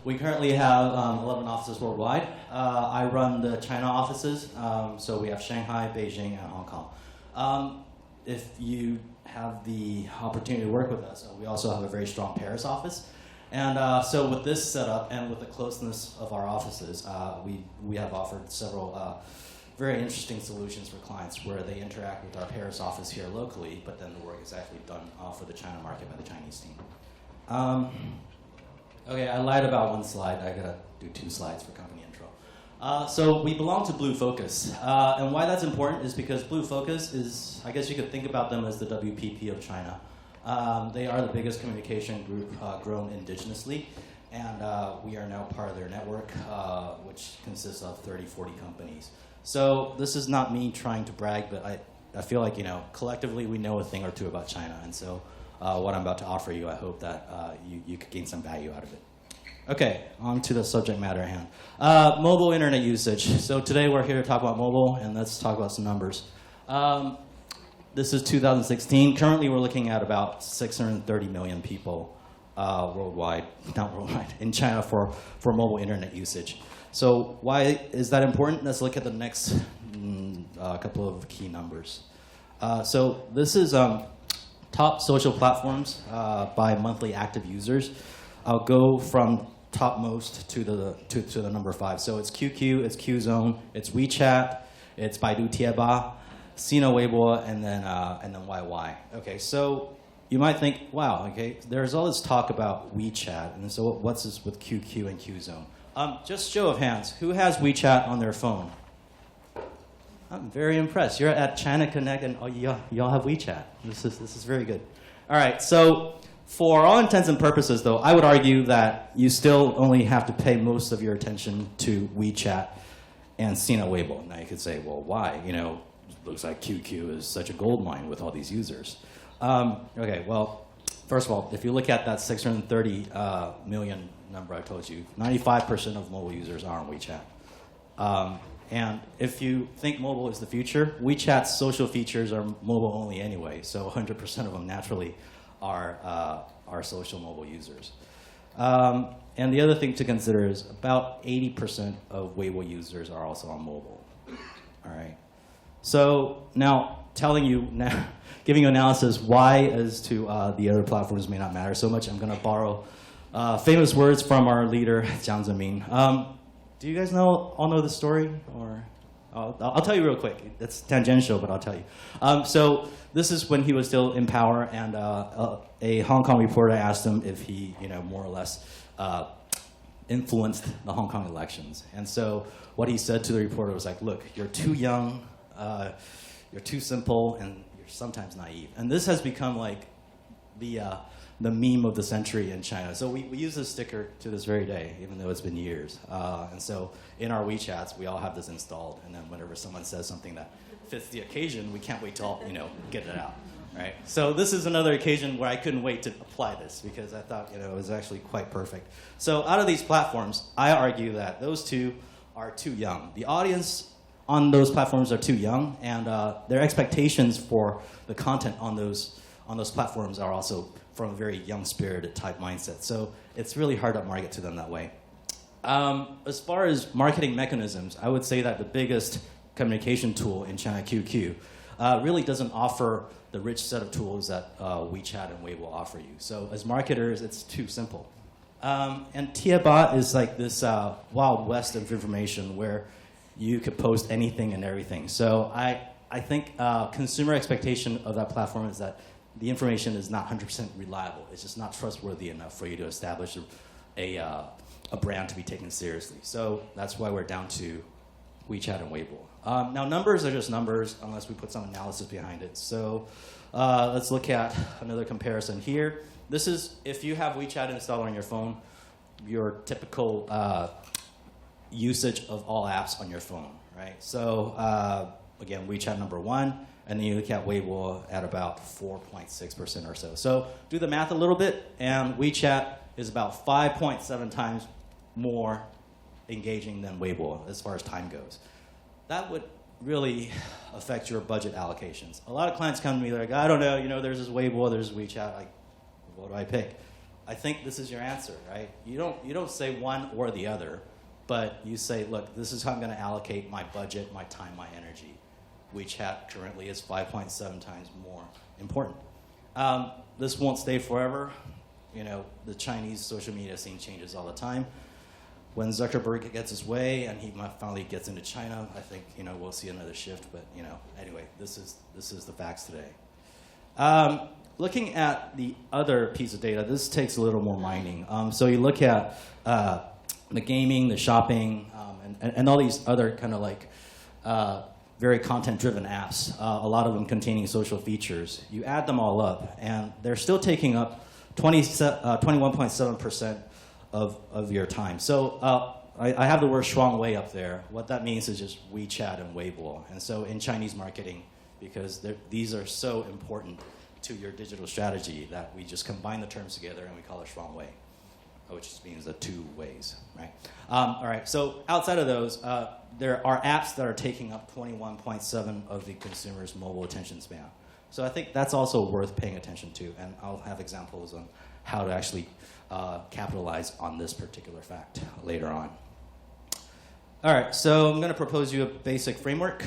We currently have 11 offices worldwide. I run the China offices, so we have Shanghai, Beijing, and Hong Kong. If you have the opportunity to work with us, we also have a very strong Paris office. And so with this setup and with the closeness of our offices, we have offered several very interesting solutions for clients where they interact with our Paris office here locally, but then the work is actually done for the China market by the Chinese team. Okay, I lied about one slide. I gotta do 2 slides for company intro. So we belong to Blue Focus. And why that's important is because Blue Focus is, I guess you could think about them as the WPP of China. They are the biggest communication group grown indigenously. And we are now part of their network, which consists of 30, 40 companies. So this is not me trying to brag, but I feel like, collectively we know a thing or two about China. And so what I'm about to offer you, I hope that you could gain some value out of it. Okay, on to the subject matter at hand. Mobile internet usage. So today we're here to talk about mobile, and let's talk about some numbers. This is 2016. Currently we're looking at about 630 million people worldwide, not worldwide, in China for mobile internet usage. So why is that important? Let's look at the next couple of key numbers. So this is top social platforms by monthly active users. I'll go from topmost to the number 5. So it's QQ, it's Qzone, it's WeChat, it's Baidu Tieba, Sina Weibo, and then YY. Okay, so you might think, wow, okay, there's all this talk about WeChat, and so what's this with QQ and Qzone? Just show of hands, who has WeChat on their phone? I'm very impressed. You're at China Connect, and y'all have WeChat. This is very good. All right, so for all intents and purposes, though, I would argue that you still only have to pay most of your attention to WeChat and Sina Weibo. Now you could say, well, why? Looks like QQ is such a gold mine with all these users. Okay, well, first of all, if you look at that 630 million number I told you, 95% of mobile users are on WeChat. And if you think mobile is the future, WeChat's social features are mobile only anyway, so 100% of them naturally are social mobile users. And the other thing to consider is about 80% of Weibo users are also on mobile. All right. So now giving you analysis why as to the other platforms may not matter so much, I'm going to borrow famous words from our leader, Jiang Zemin. Do you guys all know the story? Or I'll tell you real quick. It's tangential, but I'll tell you. So this is when he was still in power, and a Hong Kong reporter asked him if he, more or less influenced the Hong Kong elections. And so what he said to the reporter was like, look, you're too young, you're too simple, and you're sometimes naive. And this has become like the meme of the century in China. So we use this sticker to this very day, even though it's been years. And so in our WeChats, we all have this installed. And then whenever someone says something that fits the occasion, we can't wait to get it out. Right? So this is another occasion where I couldn't wait to apply this because I thought it was actually quite perfect. So out of these platforms, I argue that those two are too young. The audience on those platforms are too young, and their expectations for the content on those platforms are also from a very young-spirited type mindset. So it's really hard to market to them that way. As far as marketing mechanisms, I would say that the biggest communication tool in China, QQ, really doesn't offer the rich set of tools that WeChat and Weibo offer you. So as marketers, it's too simple. And Tieba is like this wild west of information where you could post anything and everything. So I think consumer expectation of that platform is that the information is not 100% reliable. It's just not trustworthy enough for you to establish a brand to be taken seriously. So that's why we're down to WeChat and Weibo. Now, numbers are just numbers unless we put some analysis behind it. So let's look at another comparison here. This is, if you have WeChat installed on your phone, your typical usage of all apps on your phone, right? So again, WeChat number 1, and then you look at Weibo at about 4.6% or so. So do the math a little bit, and WeChat is about 5.7 times more engaging than Weibo as far as time goes. That would really affect your budget allocations. A lot of clients come to me, they're like, I don't know, there's this Weibo, there's WeChat, like, what do I pick? I think this is your answer, right? You don't say one or the other, but you say, look, this is how I'm going to allocate my budget, my time, my energy. WeChat currently is 5.7 times more important. This won't stay forever. You know, the Chinese social media scene changes all the time. When Zuckerberg gets his way and he finally gets into China, I think, you know, we'll see another shift. But, you know, anyway, this is the facts today. Looking at the other piece of data, this takes a little more mining. So you look at the gaming, the shopping, and all these other kind of like very content-driven apps, a lot of them containing social features. You add them all up, and they're still taking up 21.7% of your time. So I have the word shuang wei up there. What that means is just WeChat and Weibo. And so in Chinese marketing, because these are so important to your digital strategy that we just combine the terms together and we call it shuang wei, which just means the two ways, right? All right, so outside of those, there are apps that are taking up 21.7 of the consumer's mobile attention span. So I think that's also worth paying attention to, and I'll have examples on how to actually capitalize on this particular fact later on. All right, so I'm going to propose you a basic framework.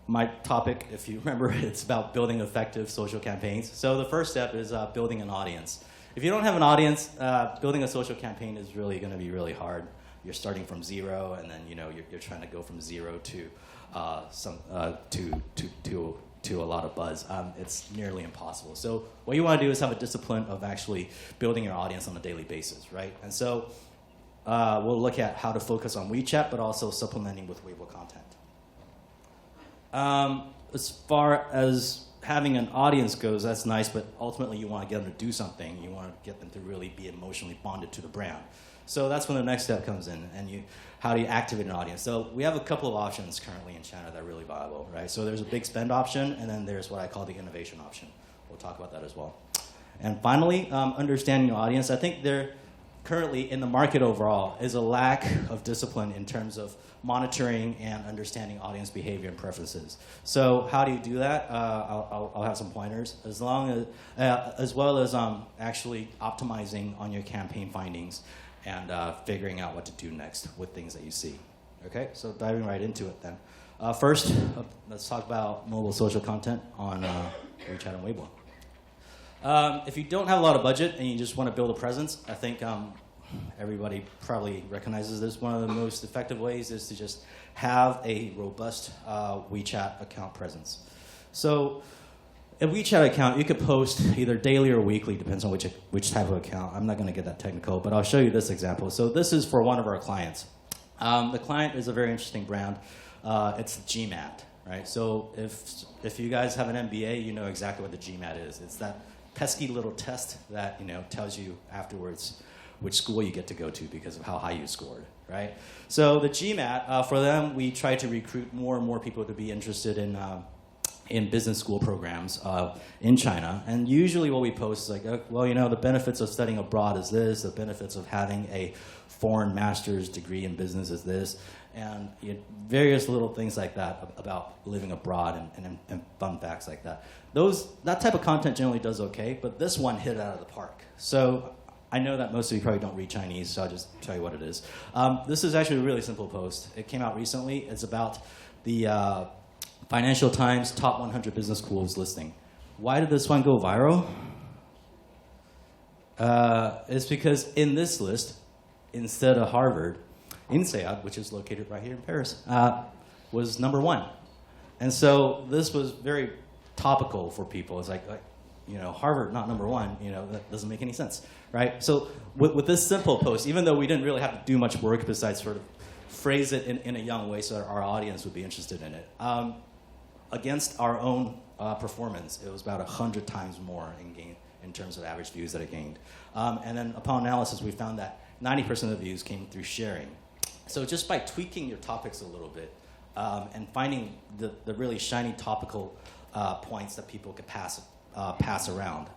My topic, if you remember, it's about building effective social campaigns. So the first step is building an audience. If you don't have an audience, building a social campaign is really going to be really hard. You're starting from zero, and then you're trying to go from zero to to a lot of buzz. It's nearly impossible. So what you want to do is have a discipline of actually building your audience on a daily basis, right? And so we'll look at how to focus on WeChat, but also supplementing with Weibo content. As far as having an audience goes, that's nice, but ultimately you want to get them to do something. You want to get them to really be emotionally bonded to the brand. So that's when the next step comes in, and how do you activate an audience? So we have a couple of options currently in China that are really viable, right? So there's a big spend option, and then there's what I call the innovation option. We'll talk about that as well. And finally, understanding your audience. I think there currently in the market overall is a lack of discipline in terms of monitoring and understanding audience behavior and preferences. So how do you do that? I'll have some pointers, as well as actually optimizing on your campaign findings and figuring out what to do next with things that you see. Okay, so diving right into it then. First, let's talk about mobile social content on WeChat and Weibo. If you don't have a lot of budget and you just want to build a presence, I think everybody probably recognizes this. One of the most effective ways is to just have a robust WeChat account presence. So a WeChat account, you could post either daily or weekly, depends on which type of account. I'm not going to get that technical, but I'll show you this example. So this is for one of our clients. The client is a very interesting brand. It's GMAT, right? So if you guys have an MBA, you know exactly what the GMAT is. It's that pesky little test that tells you afterwards which school you get to go to because of how high you scored, right? So the GMAT, for them, we try to recruit more and more people to be interested in business school programs in China. And usually what we post is like, well, the benefits of studying abroad is this, the benefits of having a foreign master's degree in business is this, and various little things like that about living abroad and fun facts like that. That type of content generally does okay, but this one hit it out of the park. So I know that most of you probably don't read Chinese, so I'll just tell you what it is. This is actually a really simple post. It came out recently. It's about the Financial Times top 100 business schools listing. Why did this one go viral? It's because in this list, instead of Harvard, INSEAD, which is located right here in Paris, was number one. And so this was very topical for people. It's like Harvard not number one, that doesn't make any sense, right? So with this simple post, even though we didn't really have to do much work besides sort of phrase it in a young way so that our audience would be interested in it, against our own performance, it was about 100 times more in terms of average views that it gained. And then upon analysis, we found that 90% of the views came through sharing. So just by tweaking your topics a little bit and finding the really shiny topical points that people could pass around,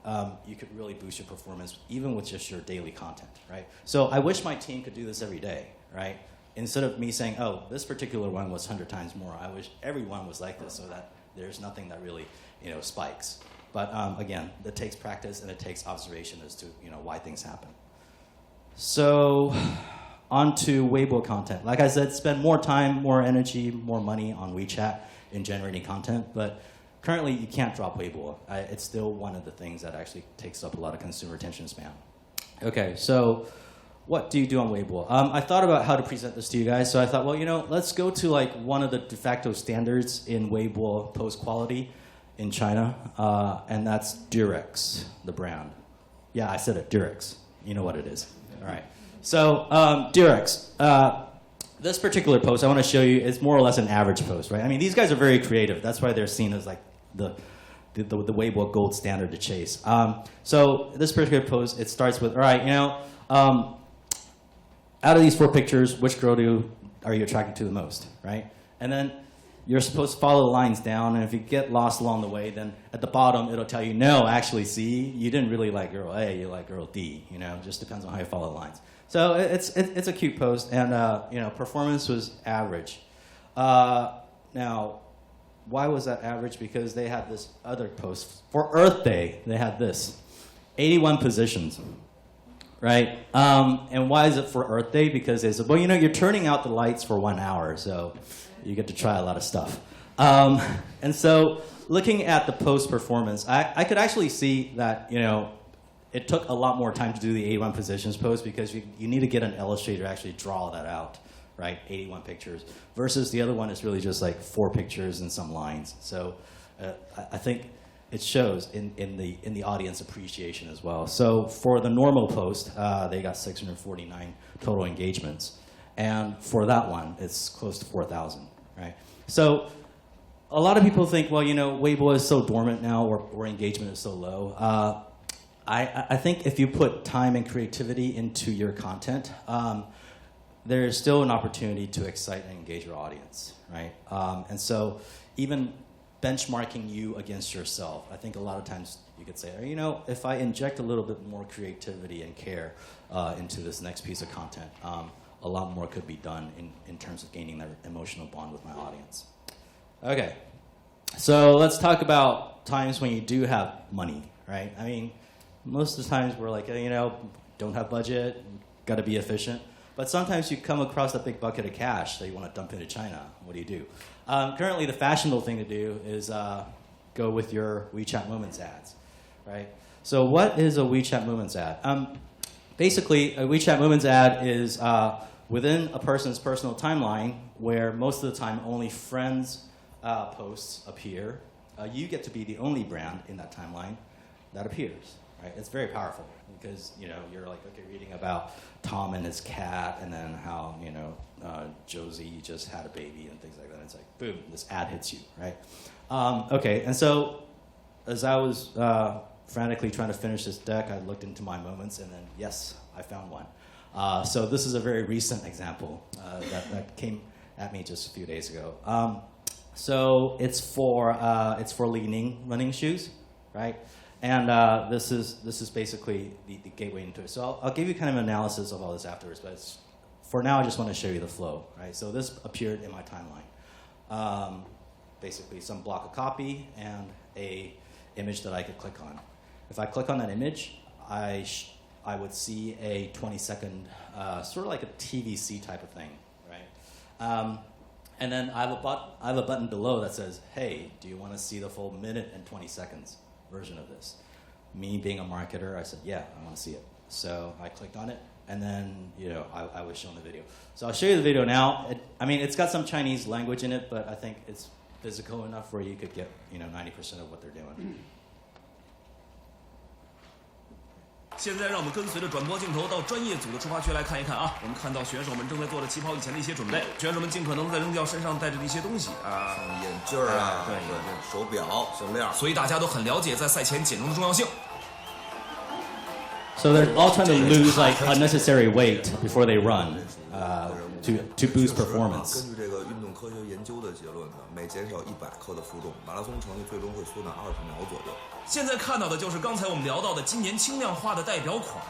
you could really boost your performance even with just your daily content, right? So I wish my team could do this every day, right? Instead of me saying, oh, this particular one was 100 times more, I wish everyone was like this so that there's nothing that really spikes. But again, it takes practice and it takes observation as to why things happen. So on to Weibo content. Like I said, spend more time, more energy, more money on WeChat in generating content. But currently, you can't drop Weibo. It's still one of the things that actually takes up a lot of consumer attention span. Okay, so what do you do on Weibo? I thought about how to present this to you guys. So I thought, well, let's go to like one of the de facto standards in Weibo post quality in China, and that's Durex, the brand. Yeah, I said it, Durex. You know what it is. All right. So Durex. This particular post I want to show you is more or less an average post, right? I mean, these guys are very creative. That's why they're seen as like the Weibo gold standard to chase. So this particular post, it starts with, all right, out of these 4 pictures, which girl are you attracted to the most, right? And then you're supposed to follow the lines down, and if you get lost along the way, then at the bottom it'll tell you, no, actually, see, you didn't really like girl A, you like girl D. It just depends on how you follow the lines. So it's a cute post, and performance was average. Now, why was that average? Because they had this other post for Earth Day. They had this 81 positions, right? And why is it for Earth Day? Because they said, well, you're turning out the lights for 1 hour, so you get to try a lot of stuff. And so looking at the post performance, I could actually see that, it took a lot more time to do the 81 positions post because you need to get an illustrator to actually draw that out, right? 81 pictures. Versus the other one is really just like 4 pictures and some lines. So I think it shows in the audience appreciation as well. So for the normal post, they got 649 total engagements. And for that one, it's close to 4,000. Right? So a lot of people think, well, Weibo is so dormant now, or engagement is so low. I think if you put time and creativity into your content, there is still an opportunity to excite and engage your audience, right? And so even benchmarking you against yourself, I think a lot of times you could say, if I inject a little bit more creativity and care into this next piece of content, a lot more could be done in terms of gaining that emotional bond with my audience. Okay, so let's talk about times when you do have money, right? I mean, most of the times we're like, don't have budget, got to be efficient. But sometimes you come across a big bucket of cash that you want to dump into China. What do you do? Currently, the fashionable thing to do is go with your WeChat Moments ads, right? So what is a WeChat Moments ad? Basically, a WeChat Moments ad is within a person's personal timeline where most of the time only friends' posts appear. You get to be the only brand in that timeline that appears. Right? It's very powerful because you're like, okay, reading about Tom and his cat, and then how Josie just had a baby and things like that. It's like, boom, this ad hits you, right? Okay, and so as I was frantically trying to finish this deck, I looked into my moments, and then yes, I found one. So this is a very recent example that came at me just a few days ago. So it's for Li-Ning running shoes, right? And this is basically the gateway into it. So I'll give you kind of an analysis of all this afterwards, but for now I just want to show you the flow, right? So this appeared in my timeline. Basically some block of copy and a image that I could click on. If I click on that image, I would see a 20-second, sort of like a TVC type of thing, right? And then I have a button below that says, hey, do you want to see the full minute and 20 seconds version of this? Me being a marketer, I said, yeah, I want to see it. So I clicked on it, and then I was shown the video. So I'll show you the video now. It's got some Chinese language in it, but I think it's physical enough where you could get 90% of what they're doing. 现在让我们跟随着转播镜头到专业组的出发区来看一看啊！我们看到选手们正在做着起跑以前的一些准备，选手们尽可能在扔掉身上带着的一些东西啊，眼镜啊，对，手表、项链，所以大家都很了解在赛前减重的重要性。 So they're all trying to lose like unnecessary weight before they run to boost performance. 根据这个运动科学研究的结论呢，每减少100克的负重，马拉松成绩最终会缩短20秒左右。 现在看到的就是刚才我们聊到的今年轻量化的代表款。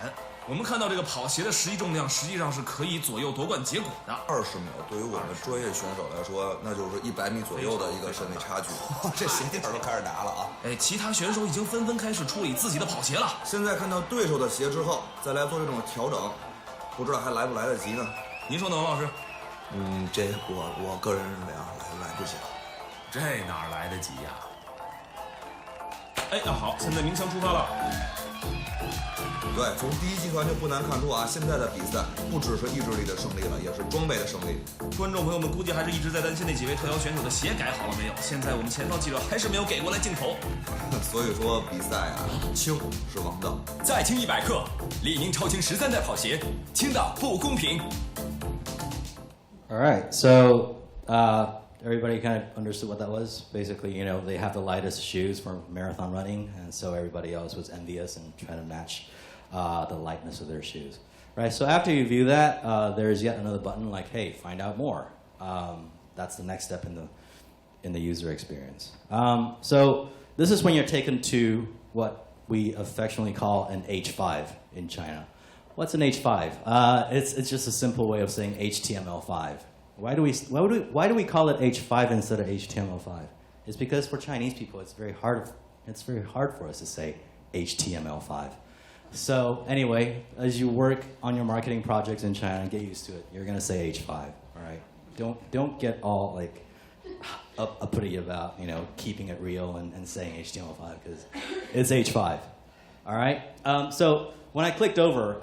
我们看到这个跑鞋的实际重量实际上是可以左右夺冠结果的。20秒对于我们专业选手来说，那就是100米左右的一个身位差距。这鞋垫都开始拿了啊！哎，其他选手已经纷纷开始处理自己的跑鞋了。现在看到对手的鞋之后，再来做这种调整，不知道还来不来得及呢？您说呢，王老师？这我个人认为啊，来不及了。这哪来得及呀？哎，那好，现在鸣枪出发了。对，从第一集团就不难看出啊，现在的比赛不只是意志力的胜利了，也是装备的胜利。观众朋友们估计还是一直在担心那几位特邀选手的鞋改好了没有。现在我们前方记者还是没有给过来镜头。所以说比赛啊，轻是王道。再轻100克，猎鹰超轻13代跑鞋，轻的不公平。All right, so everybody kind of understood what that was. Basically, you know, they have the lightest shoes for marathon running, and so everybody else was envious and trying to match the lightness of their shoes. Right, so after you view that, there's yet another button like, hey, find out more. That's the next step in the user experience. So this is when you're taken to what we affectionately call an H5 in China. What's an H5? It's just a simple way of saying HTML5. Why do we call it H5 instead of HTML5? It's because for Chinese people, it's very hard for us to say HTML5. So anyway, as you work on your marketing projects in China and get used to it, you're gonna say H5. All right. Don't get all like uppity about keeping it real and saying HTML5 because it's H5. All right. So when I clicked over,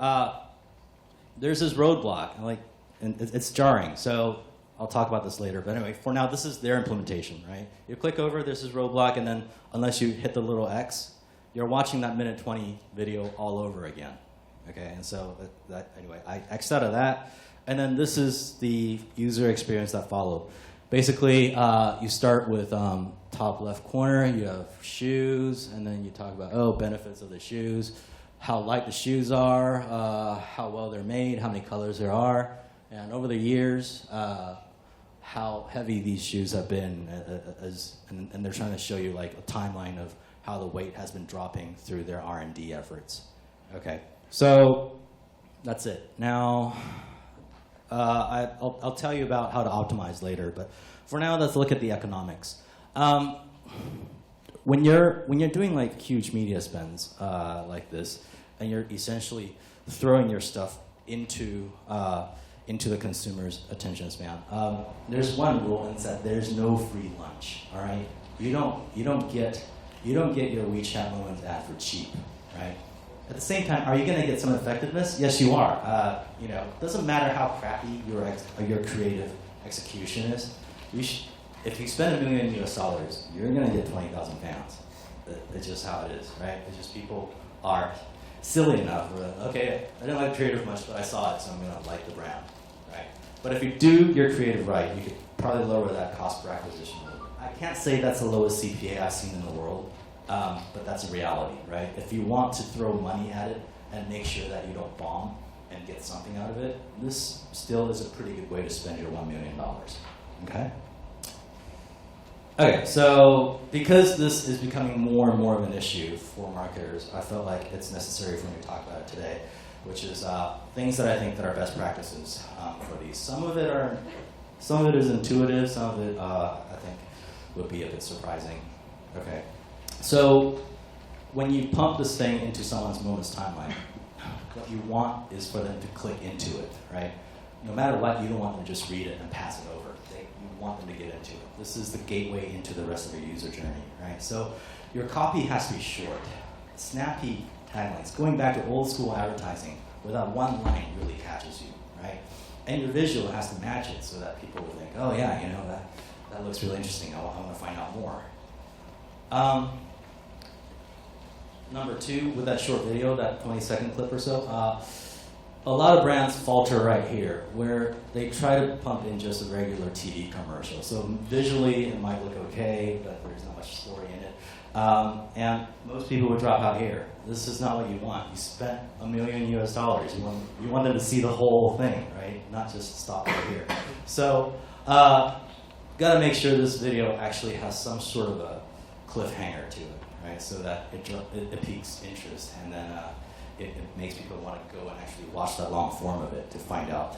there's this roadblock, and it's jarring. So I'll talk about this later. But anyway, for now, this is their implementation, right? You click over, there's this roadblock, and then unless you hit the little X, you're watching that minute 20 video all over again. Okay, and so anyway, I X'd out of that, and then this is the user experience that followed. Basically, you start with top left corner, you have shoes, and then you talk about, benefits of the shoes, how light the shoes are, how well they're made, how many colors there are, and over the years, how heavy these shoes have been, and they're trying to show you like a timeline of how the weight has been dropping through their R&D efforts. Okay, so that's it. Now, I'll tell you about how to optimize later, but for now, let's look at the economics. When you're doing like huge media spends like this, and you're essentially throwing your stuff into the consumer's attention span, there's one rule, and it's that there's no free lunch. All right, you don't get your WeChat Moments ad for cheap, right? At the same time, are you going to get some effectiveness? Yes, you are. It doesn't matter how crappy your creative execution is. If you spend $1 million US, you're going to get 20,000 fans. It's just how it is, right? It's just people are silly enough. Okay, I didn't like creative much, but I saw it, so I'm going to like the brand, right? But if you do your creative right, you could probably lower that cost per acquisition. I can't say that's the lowest CPA I've seen in the world, but that's a reality, right? If you want to throw money at it and make sure that you don't bomb and get something out of it, this still is a pretty good way to spend your $1 million, okay? Okay, so because this is becoming more and more of an issue for marketers, I felt like it's necessary for me to talk about it today, which is things that I think that are best practices for these. Some of it is intuitive, some of it I think would be a bit surprising. Okay, so when you pump this thing into someone's Moments timeline, what you want is for them to click into it, right? No matter what, you don't want them to just read it and pass it over. You want them to get into it. This is the gateway into the rest of your user journey, right? So your copy has to be short, snappy taglines. Going back to old school advertising, where that one line really catches you, right? And your visual has to match it so that people will think, oh yeah, that looks really interesting. I want to find out more. Number two, with that short video, that 20-second clip or so, a lot of brands falter right here, where they try to pump in just a regular TV commercial. So visually, it might look okay, but there's not much story in it. And most people would drop out here. This is not what you want. You spent $1 million US. You want them to see the whole thing, right? Not just stop right here. So, got to make sure this video actually has some sort of a cliffhanger to it, right? So that it piques interest, and then it makes people want to go and actually watch that long form of it to find out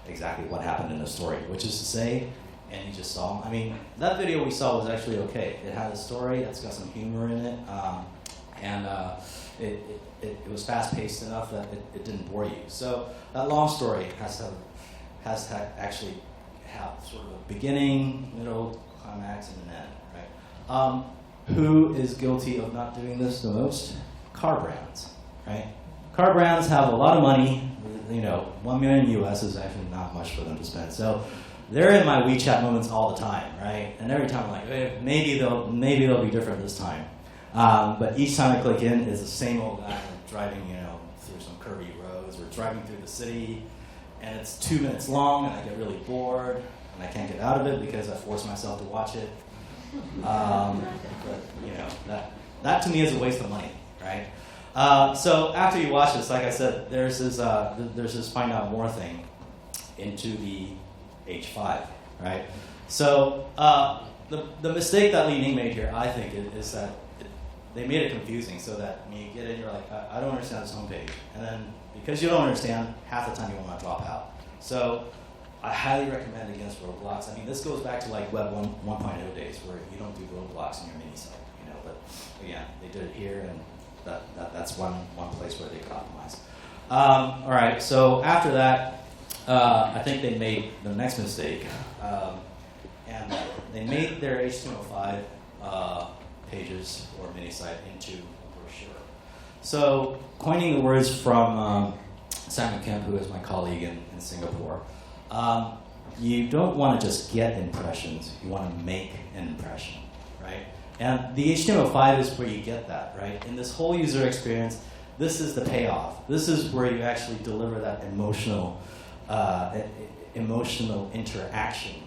exactly what happened in the story. Which is to say, and you just saw, I mean, that video we saw was actually okay. It had a story, it's got some humor in it, and it was fast-paced enough that it didn't bore you. So that long story has to actually have sort of a beginning, middle, climax, and an end, right? Who is guilty of not doing this the most? Car brands, right? Car brands have a lot of money. You know, 1 million US is actually not much for them to spend. So they're in my WeChat moments all the time, right? And every time I'm like, maybe they'll be different this time. But each time I click in, it's the same old guy driving, you know, through some curvy roads. We're driving through the city, and it's 2 minutes long, and I get really bored, and I can't get out of it because I force myself to watch it. But you know, that to me is a waste of money, right? So after you watch this, like I said, there's this find out more thing into the H5, right? So the mistake that Li Ning made here, I think, is that they made it confusing so that when you get in, you're like, I don't understand this homepage. And then because you don't understand, half the time you want to drop out. So I highly recommend against roadblocks. I mean, this goes back to like Web 1.0 days where you don't do roadblocks in your mini site, you know. But again, they did it here, and that's one place where they could optimize. All right, so after that, I think they made the next mistake, and they made their HTML5 pages or mini site into a brochure. So, coining the words from Simon Kemp, who is my colleague in Singapore, you don't want to just get impressions, you want to make an impression, right? And the HTML5 is where you get that, right? In this whole user experience, this is the payoff. This is where you actually deliver that emotional interaction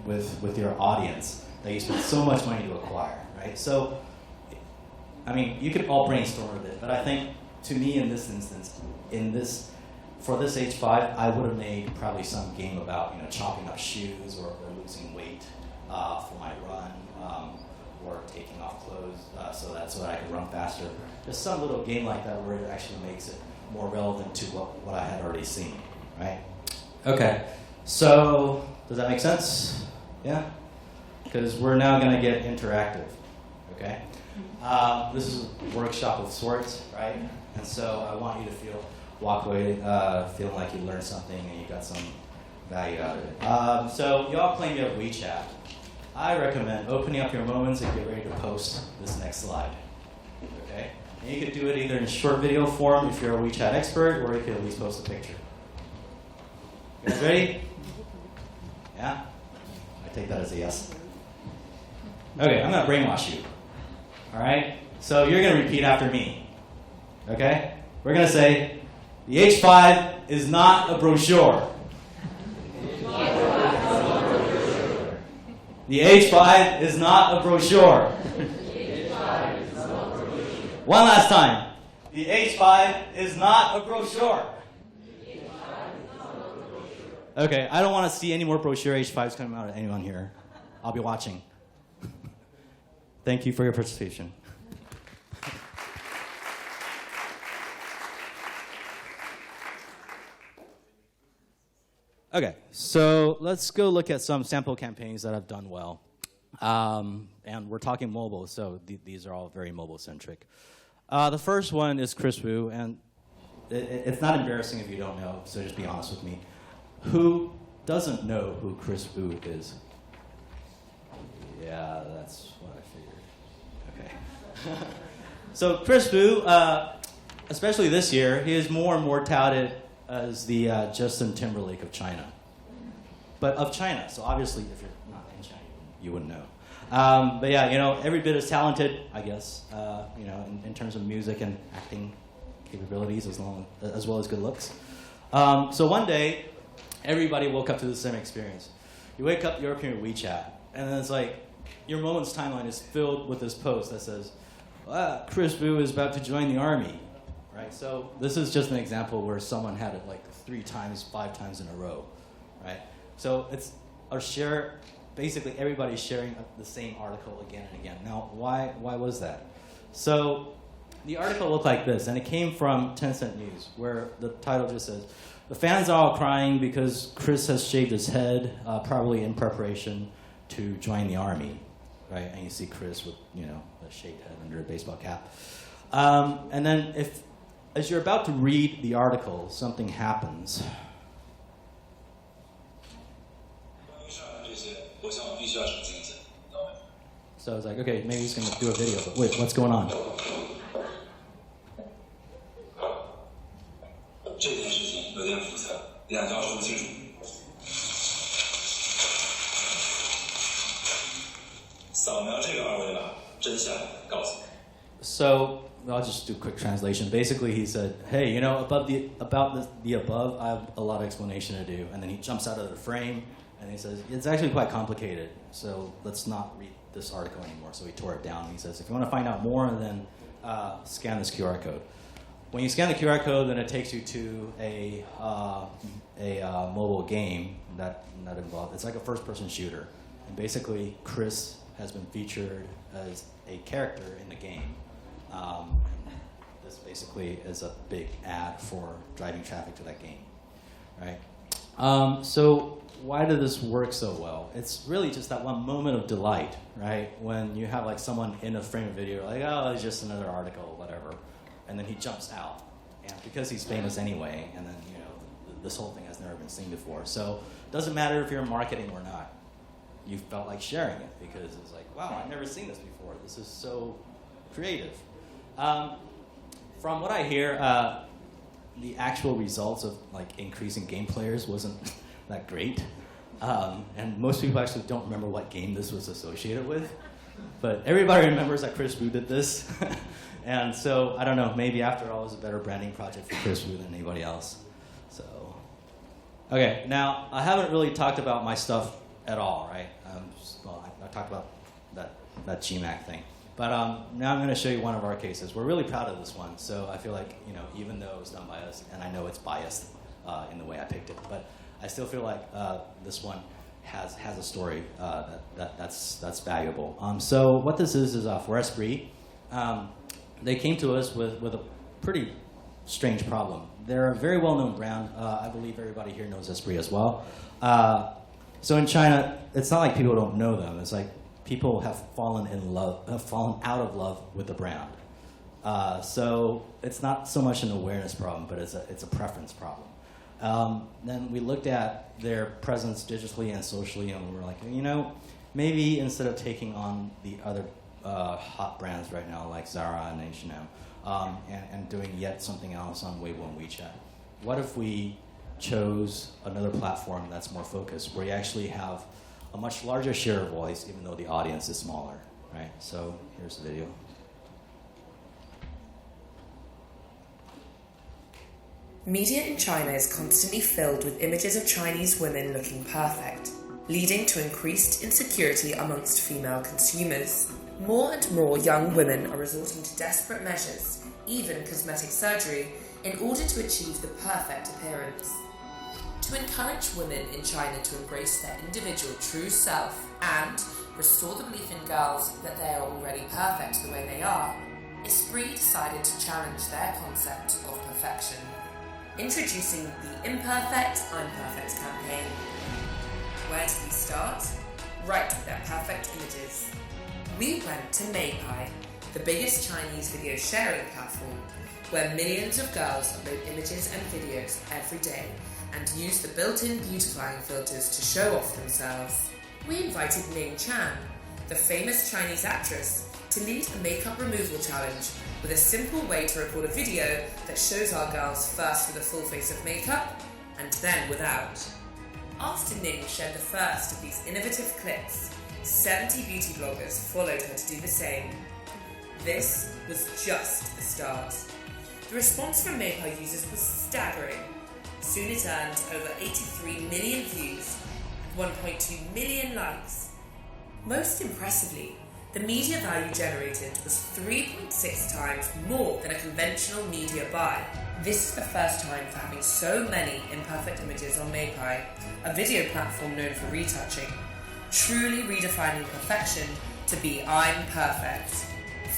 with your audience that you spend so much money to acquire, right? So, I mean, you could all brainstorm a bit, but I think, to me, in this instance, for this H5, I would have made probably some game about, you know, chopping up shoes or losing weight for my run, or taking off clothes so that I could run faster. Just some little game like that where it actually makes it more relevant to what I had already seen, right? Okay, so does that make sense? Yeah? Because we're now going to get interactive, okay? This is a workshop of sorts, right? And so I want you to walk away feeling like you learned something and you got some value out of it. So you all claim you have WeChat. I recommend opening up your moments and get ready to post this next slide, okay? And you could do it either in short video form if you're a WeChat expert, or you could at least post a picture. You guys ready? Yeah? I take that as a yes. Okay, I'm going to brainwash you. All right? So you're going to repeat after me. Okay? We're going to say, the H5 is not a brochure. The H5 is not a brochure. One last time. The H5 is not a brochure. Okay, I don't want to see any more brochure H5s coming out of anyone here. I'll be watching. Thank you for your participation. Okay, so let's go look at some sample campaigns that have done well. And we're talking mobile, so these are all very mobile-centric. The first one is Chris Wu, and it's not embarrassing if you don't know, so just be honest with me. Who doesn't know who Chris Wu is? Yeah, that's what I figured. Okay. So Chris Wu, especially this year, he is more and more touted as the Justin Timberlake of China. But of China, so obviously if you're not in China, you wouldn't know. But yeah, you know, every bit as talented, I guess, you know, in terms of music and acting capabilities as well as good looks. So one day, everybody woke up to the same experience. You wake up, you're up here in WeChat, and then it's like, your Moments timeline is filled with this post that says, Chris Wu is about to join the army. Right? So this is just an example where someone had it like 3 times, 5 times in a row, right? So it's a share, basically everybody's sharing the same article again and again. Now, why was that? So the article looked like this, and it came from Tencent News, where the title just says, "The fans are all crying because Chris has shaved his head, probably in preparation to join the army," right? And you see Chris with, a shaved head under a baseball cap. And then as you're about to read the article, something happens. So I was like, okay, maybe he's going to do a video, but wait, what's going on? So I'll just do a quick translation. Basically, he said, "Hey, about the above, I have a lot of explanation to do." And then he jumps out of the frame and he says, "It's actually quite complicated, so let's not read this article anymore." So he tore it down. He says, "If you want to find out more, then scan this QR code." When you scan the QR code, then it takes you to a mobile game that involved. It's like a first-person shooter, and basically, Chris has been featured as a character in the game. This basically is a big ad for driving traffic to that game, right? So why did this work so well? It's really just that one moment of delight, right? When you have like someone in a frame of video, like, oh, it's just another article, whatever, and then he jumps out, and because he's famous anyway, and then this whole thing has never been seen before. So it doesn't matter if you're in marketing or not. You felt like sharing it because it's like, wow, I've never seen this before. This is so creative. From what I hear, the actual results of like increasing game players wasn't that great, and most people actually don't remember what game this was associated with. But everybody remembers that Chris Wu did this, and so I don't know. Maybe after all, it was a better branding project for Chris Wu than anybody else. So, okay, now I haven't really talked about my stuff at all, right? I talked about that GMAC thing. But now I'm going to show you one of our cases. We're really proud of this one, so I feel like, even though it was done by us, and I know it's biased in the way I picked it, but I still feel like this one has a story that's valuable. So what this is for Esprit. They came to us with a pretty strange problem. They're a very well-known brand. I believe everybody here knows Esprit as well. So in China, it's not like people don't know them. It's like people have fallen out of love with the brand. So it's not so much an awareness problem, but it's a preference problem. Then we looked at their presence digitally and socially, and we were like, maybe instead of taking on the other hot brands right now, like Zara and H&M, and doing yet something else on Weibo and WeChat, what if we chose another platform that's more focused, where you actually have a much larger share of voice, even though the audience is smaller, right? So here's the video. Media in China is constantly filled with images of Chinese women looking perfect, leading to increased insecurity amongst female consumers. More and more young women are resorting to desperate measures, even cosmetic surgery, in order to achieve the perfect appearance. To encourage women in China to embrace their individual true self and restore the belief in girls that they are already perfect the way they are, Esprit decided to challenge their concept of perfection. Introducing the Imperfect, I'm Perfect campaign. Where did we start? Right with their perfect images. We went to Meipai, the biggest Chinese video sharing platform, where millions of girls upload images and videos every day and use the built-in beautifying filters to show off themselves. We invited Ning Chan, the famous Chinese actress, to lead a makeup removal challenge with a simple way to record a video that shows our girls first with a full face of makeup and then without. After Ning shared the first of these innovative clips, 70 beauty bloggers followed her to do the same. This was just the start. The response from Meipai users was staggering. Soon it earned over 83 million views and 1.2 million likes. Most impressively, the media value generated was 3.6 times more than a conventional media buy. This is the first time for having so many imperfect images on Meipai, a video platform known for retouching, truly redefining perfection to be I'm perfect.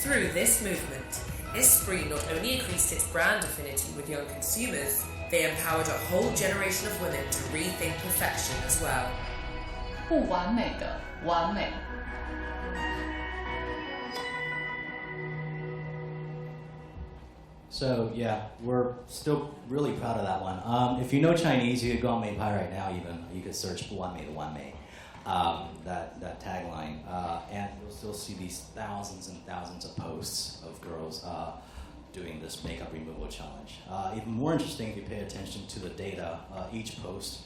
Through this movement, This spree not only increased its brand affinity with young consumers, they empowered a whole generation of women to rethink perfection as well. 不完美的完美。So yeah, we're still really proud of that one. If you know Chinese, you could go on Meipai right now. Even you could search "完美的完美," that tagline, and you'll still see these thousands and thousands of posts of girls doing this makeup removal challenge. Even more interesting, if you pay attention to the data, each post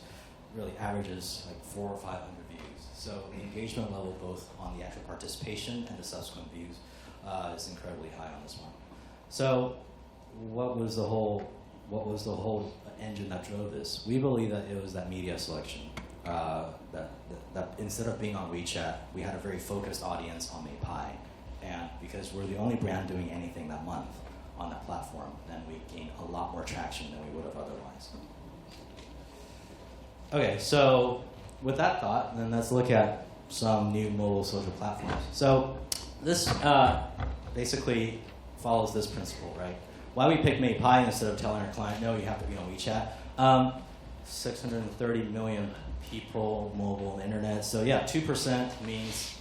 really averages like 400 or 500 views. So the engagement level, both on the actual participation and the subsequent views, is incredibly high on this one. So what was the whole engine that drove this? We believe that it was that media selection. That instead of being on WeChat, we had a very focused audience on Meipai, and because we're the only brand doing anything that month on that platform, then we gained a lot more traction than we would have otherwise. Okay, so with that thought, then let's look at some new mobile social platforms. So this basically follows this principle, right? Why we pick Meipai instead of telling our client, no, you have to be on WeChat. 630 million people, mobile, internet. So yeah, 2% means,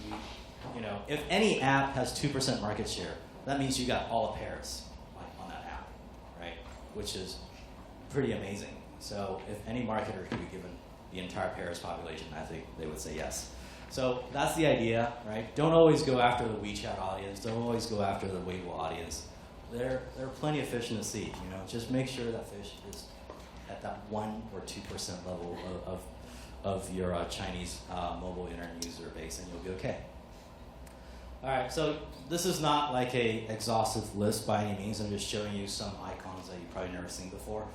if any app has 2% market share, that means you got all of Paris on that app, right? Which is pretty amazing. So if any marketer could be given the entire Paris population, I think they would say yes. So that's the idea, right? Don't always go after the WeChat audience. Don't always go after the Weibo audience. There are plenty of fish in the sea. Just make sure that fish is at that 1 or 2% level of your Chinese mobile internet user base, and you'll be okay. All right, so this is not like a exhaustive list by any means. I'm just showing you some icons that you've probably never seen before.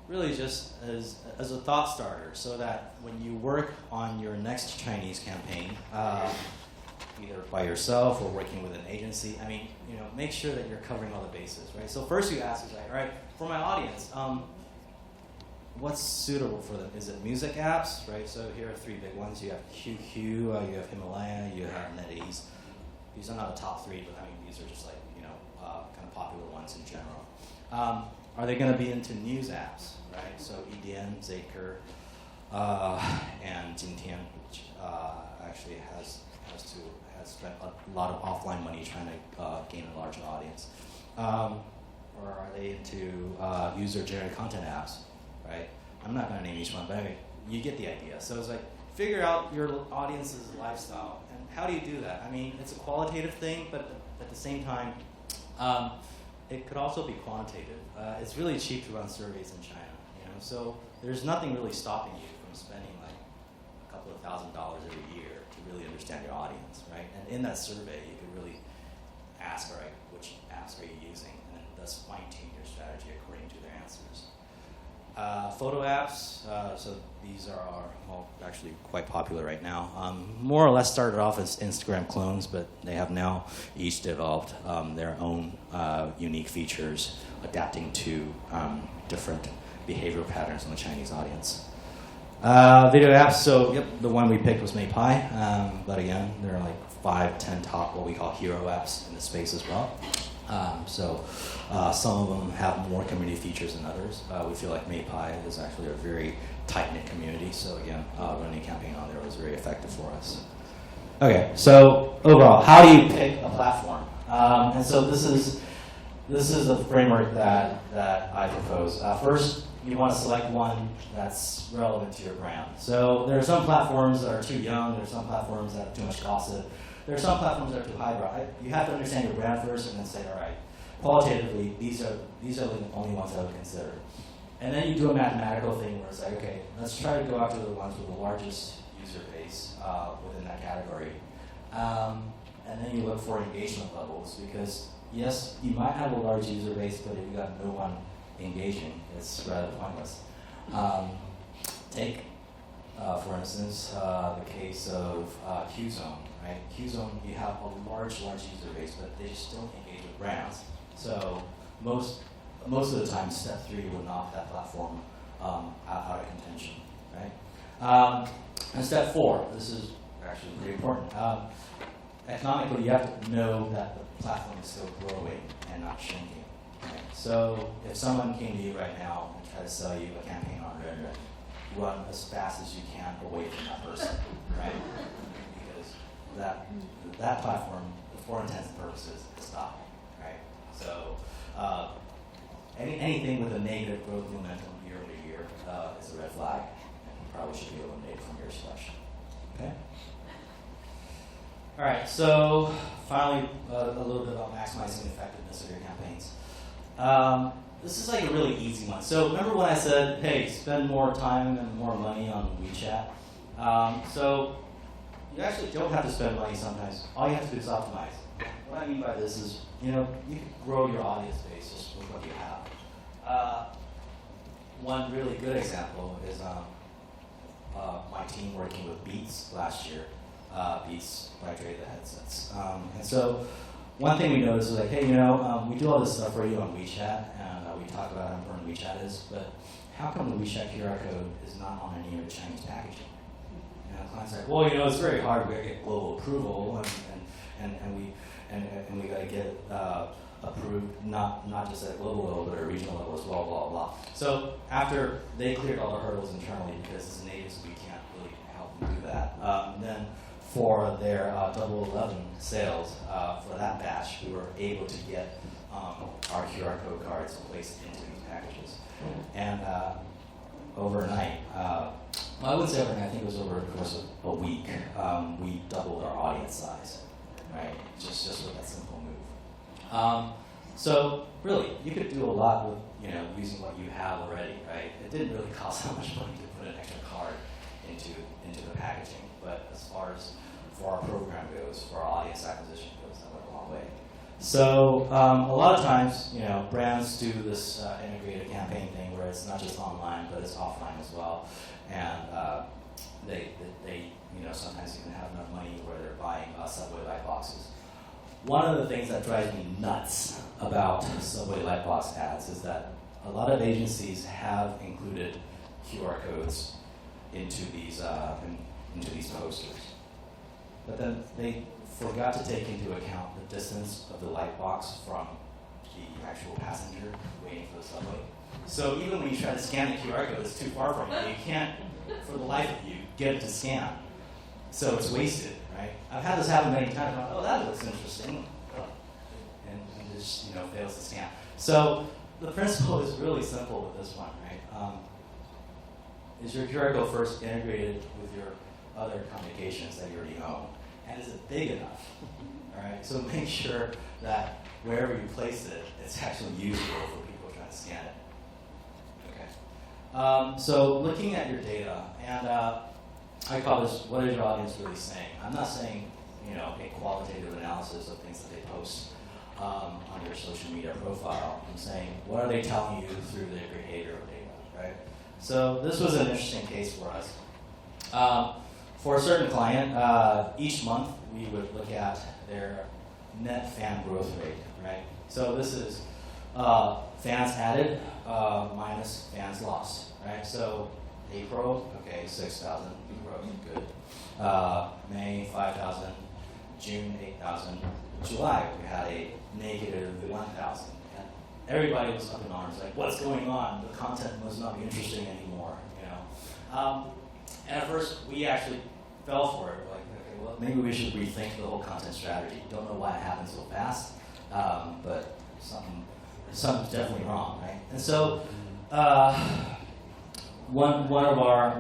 Really just as a thought starter, so that when you work on your next Chinese campaign, either by yourself or working with an agency, make sure that you're covering all the bases, right? So first you ask, all right, for my audience, what's suitable for them? Is it music apps, right? So here are 3 big ones. You have QQ, you have Himalaya, you have NetEase. These are not the top 3, but these are just like, kind of popular ones in general. Are they going to be into news apps, right? So EDN, Zaker, and Jintian, which actually has spent a lot of offline money trying to gain a larger audience. Or are they into user-generated content apps, right? I'm not going to name each one, but anyway, you get the idea. So it's like, figure out your audience's lifestyle. And how do you do that? It's a qualitative thing, but at the same time, it could also be quantitative. It's really cheap to run surveys in China, so there's nothing really stopping you from spending like a couple of $1,000s every year to really understand your audience, right? And in that survey, you could really ask, all right, which apps are you using, and then thus fine-tune your strategy according to their answers. Photo apps, so these are actually quite popular right now. More or less started off as Instagram clones, but they have now each developed their own unique features, adapting to different behavioral patterns in the Chinese audience. Video apps, so yep, the one we picked was Meipai, but again, there are like 5, 10 top what we call hero apps in the space as well. Some of them have more community features than others. We feel like Meipai is actually a very tight-knit community, so again, running a campaign on there was very effective for us. Okay, so overall, how do you pick a platform? And so this is the framework that I propose. First, you want to select one that's relevant to your brand. So there are some platforms that are too young. There are some platforms that have too much gossip. There are some platforms that are too highbrow. You have to understand your brand first and then say, all right, qualitatively, these are the only ones I would consider. And then you do a mathematical thing where it's like, okay, let's try to go after the ones with the largest user base within that category. And then you look for engagement levels, because yes, you might have a large user base, but if you got no one engaging, it's rather pointless. Take, for instance, the case of Qzone, right? Qzone, you have a large user base, but they just don't engage with brands. So most of the time, step 3 will knock that platform out of contention, right? And step 4, this is actually pretty important. economically, you have to know that the platform is still growing and not shrinking. Right? So if someone came to you right now and tried to sell you a campaign on Reddit, run as fast as you can away from that person, right? Because that platform, for intents and purposes, is stopping, right? So anything with a negative growth momentum year over year is a red flag, and probably should be eliminated from your selection. Okay. All right. So finally, a little bit about maximizing the effectiveness of your campaigns. This is like a really easy one. So remember when I said, hey, spend more time and more money on WeChat? So you actually don't have to spend money sometimes. All you have to do is optimize. What I mean by this is, you can grow your audience base just with what you have. One really good example is my team working with Beats last year. Beats by Dre the headsets. And so one thing we noticed is like, hey, we do all this stuff for you on WeChat, and we talk about how important WeChat is, but how come the WeChat QR code is not on any of the Chinese packaging? And the client's like, well, it's very hard. We got to get global approval, and we got to get approved, not just at a global level, but at a regional level as well, blah, blah. So after they cleared all the hurdles internally, because as natives we can't really help them do that, then for their 011 sales, for that batch, we were able to get our QR code cards placed into these packages. And overnight, I wouldn't say overnight, I think it was over the course of a week, we doubled our audience size, right? Just with that simple move. So really, you could do a lot with using what you have already, right? It didn't really cost that much money to put an extra card into the packaging, but as far as for our program goes, for our audience acquisition goes, that went a long way. So a lot of times, brands do this integrated campaign thing where it's not just online, but it's offline as well, and they sometimes even have enough money where they're buying Subway light boxes. One of the things that drives me nuts about Subway Lightbox ads is that a lot of agencies have included QR codes into these posters, but then they forgot to take into account the distance of the light box from the actual passenger waiting for the subway. So even when you try to scan the QR code, it's too far from you. You can't, for the life of you, get it to scan. So it's wasted, right? I've had this happen many times. I'm like, oh, that looks interesting, and it just fails to scan. So the principle is really simple with this one, right? Is your QR code first integrated with your other communications that you already own? And is it big enough? All right. So make sure that wherever you place it, it's actually usable for people trying to scan it. Okay. So looking at your data, and I call this "What is your audience really saying?" I'm not saying a qualitative analysis of things that they post on your social media profile. I'm saying what are they telling you through their behavioral data, right? So this was an interesting case for us. For a certain client, each month we would look at their net fan growth rate, right? So this is fans added minus fans lost, right? So April, okay, 6,000 growth, good. May, 5,000. June, 8,000. July, we had a negative 1,000. And everybody was up in arms, like, what's going on? The content must not be interesting anymore, And at first, we actually fell for it. Like, okay, well, maybe we should rethink the whole content strategy. Don't know why it happened so fast, but something's definitely wrong, right? And so, one of our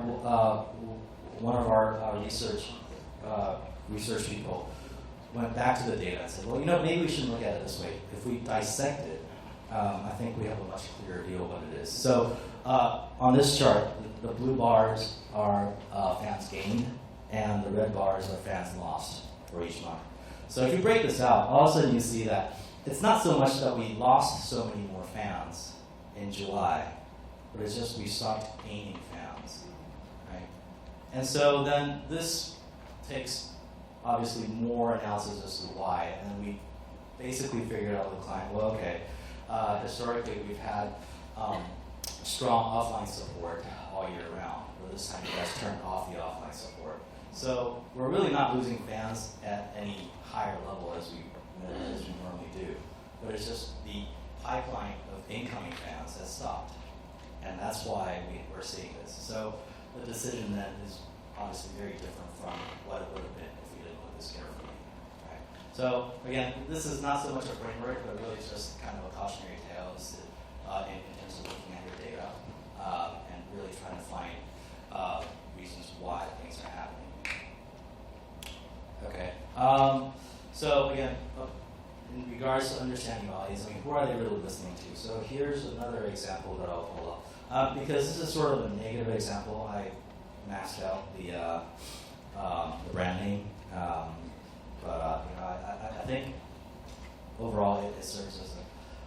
research people went back to the data and said, well, maybe we should look at it this way. If we dissect it, I think we have a much clearer deal of what it is. So on this chart, the blue bars are fans gained, and the red bars are fans lost for each month. So if you break this out, all of a sudden you see that it's not so much that we lost so many more fans in July, but it's just we stopped gaining fans, right? And so then this takes obviously more analysis as to why, and then we basically figured out with the client, well, okay, historically we've had strong offline support all year round, but this time you guys turned off the offline support. So we're really not losing fans at any higher level as we normally do. But it's just the pipeline of incoming fans has stopped. And that's why we're seeing this. So the decision then is obviously very different from what it would have been if we didn't look this carefully. Right? So again, this is not so much a framework, but really just kind of a cautionary tale in terms of looking at your data and really trying to find reasons why things are happening. Okay. So again, in regards to understanding the audience, I mean, who are they really listening to? So here's another example that I'll pull up. Because this is sort of a negative example, I maxed out the brand name. But I think overall it serves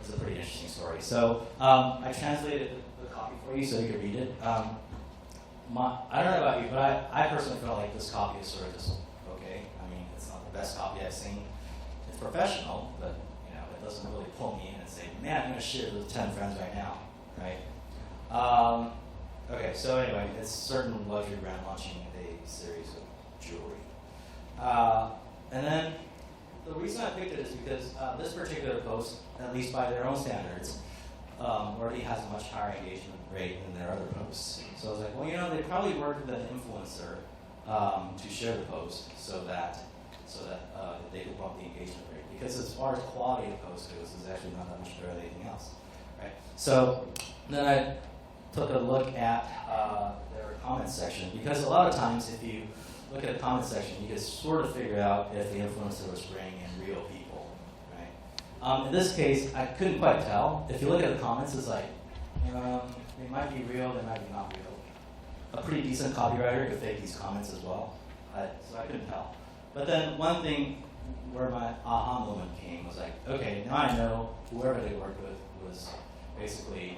as a pretty interesting story. So I translated the copy for you so you could read it. I don't know about you, but I personally felt like this copy is sort of just okay. I mean, it's not the best copy I've seen. It's professional, but it doesn't really pull me in and say, man, I'm going to share it with 10 friends right now, right? Okay, so anyway, it's a certain luxury brand launching a series of jewelry. And then the reason I picked it is because this particular post, at least by their own standards, already has a much higher engagement rate than their other posts. So I was like, well, they probably worked with an influencer to share the post so that they could bump the engagement rate. Because as far as quality of post goes, it's actually not that much better than anything else, right? So then I took a look at their comment section, because a lot of times if you look at the comment section, you can sort of figure out if the influencer was bringing in real people, right? In this case, I couldn't quite tell. If you look at the comments, it's like, they might be real, they might be not real. A pretty decent copywriter could fake these comments as well, so I couldn't tell. But then one thing where my aha moment came was like, okay, now I know whoever they worked with was basically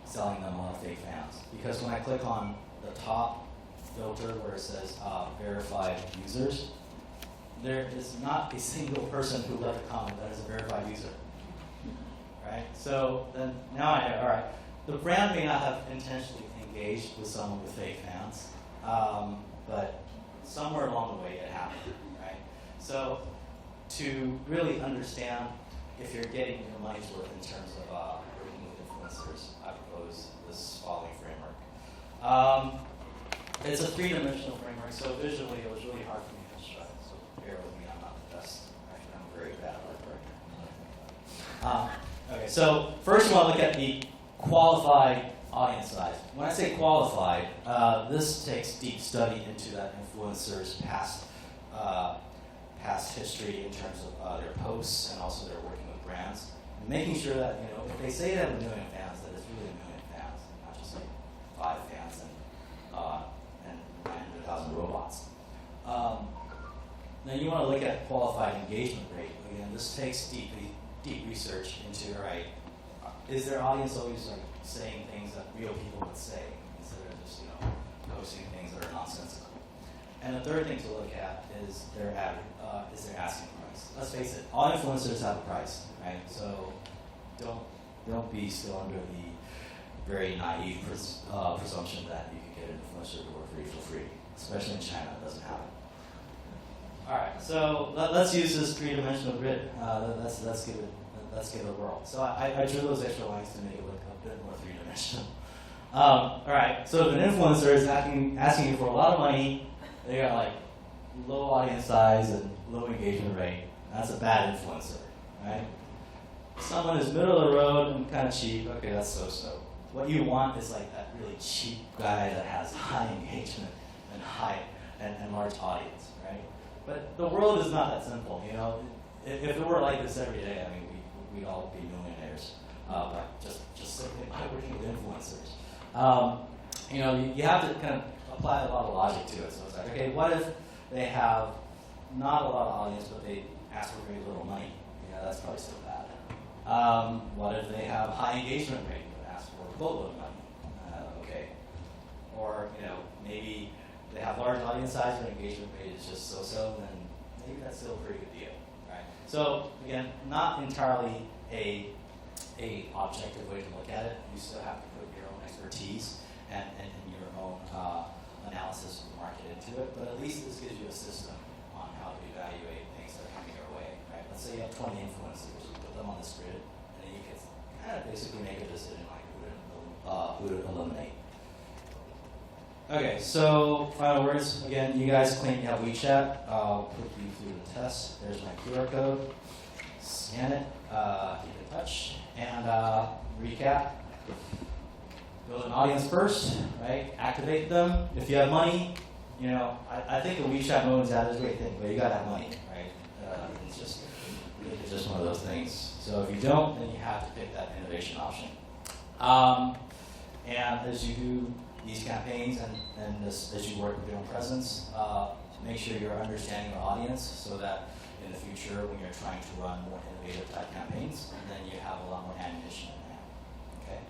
selling them a lot of fake fans. Because when I click on the top filter where it says verified users, there is not a single person who left a comment that is a verified user. Right? So then now I know, all right, the brand may not have intentionally engaged with someone with fake fans, but somewhere along the way it happened, right? So to really understand if you're getting your money's worth in terms of working with influencers, I propose this following framework. It's a three-dimensional framework, so visually it was really hard for me to construct, so bear with me, I'm not the best. Actually, I'm very bad at art. Okay, so first we want to look at the qualified audience size. When I say qualified, this takes deep study into that influencer's past history in terms of their posts and also their working with brands, and making sure that if they say they have 1 million fans, that it's really 1 million fans, not just like 5 fans and 900,000 robots. Then you want to look at qualified engagement rate. Again, this takes deep research into, all right, is their audience always like saying things that real people would say instead of just posting things that are nonsensical? And the third thing to look at is their asking price. Let's face it, all influencers have a price, right? So don't be still under the very naive presumption that you can get an influencer to work for free, especially in China. It doesn't happen. All right, so let's use this three-dimensional grid. Let's give it a whirl. So I drew those extra lines to make it look a bit more three-dimensional. All right, so if an influencer is asking you for a lot of money, they got like low audience size and low engagement rate. That's a bad influencer, right? Someone is middle of the road and kind of cheap. Okay, that's so-so. What you want is like that really cheap guy that has high engagement and large audience, right? But the world is not that simple, If it were like this every day, I mean, we'd all be millionaires, but just simply by working with influencers. You have to kind of apply a lot of logic to it. So it's like, okay, what if they have not a lot of audience, but they ask for very little money? That's probably still bad. What if they have high engagement rate, but ask for a boatload of money? Okay. Or, maybe they have large audience size, but engagement rate is just so-so, then maybe that's still a pretty good deal, right? So again, not entirely a objective way to look at it. You still have to put your own expertise and your own analysis of the market into it, but at least this gives you a system on how to evaluate things that are coming your way, right? Let's say you have 20 influencers, you put them on this grid, and then you can kind of basically make a decision like who to eliminate. Okay, so final words. Again, you guys claim you have WeChat. I'll put you through the test. There's my QR code. Scan it, keep in touch, and recap. Build an audience first, right? Activate them. If you have money, you know, I think the WeChat mode is a great thing, but you gotta have money, right? It's just one of those things. So if you don't, then you have to pick that innovation option. And as you do these campaigns and as you work with your own presence, make sure you're understanding your audience so that in the future, when you're trying to run more innovative type campaigns, then you have a lot more ammunition in hand. Okay?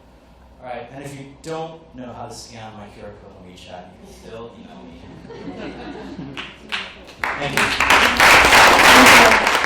All right, and if you don't know how to scan my QR code on WeChat, you can still email me. Thank you.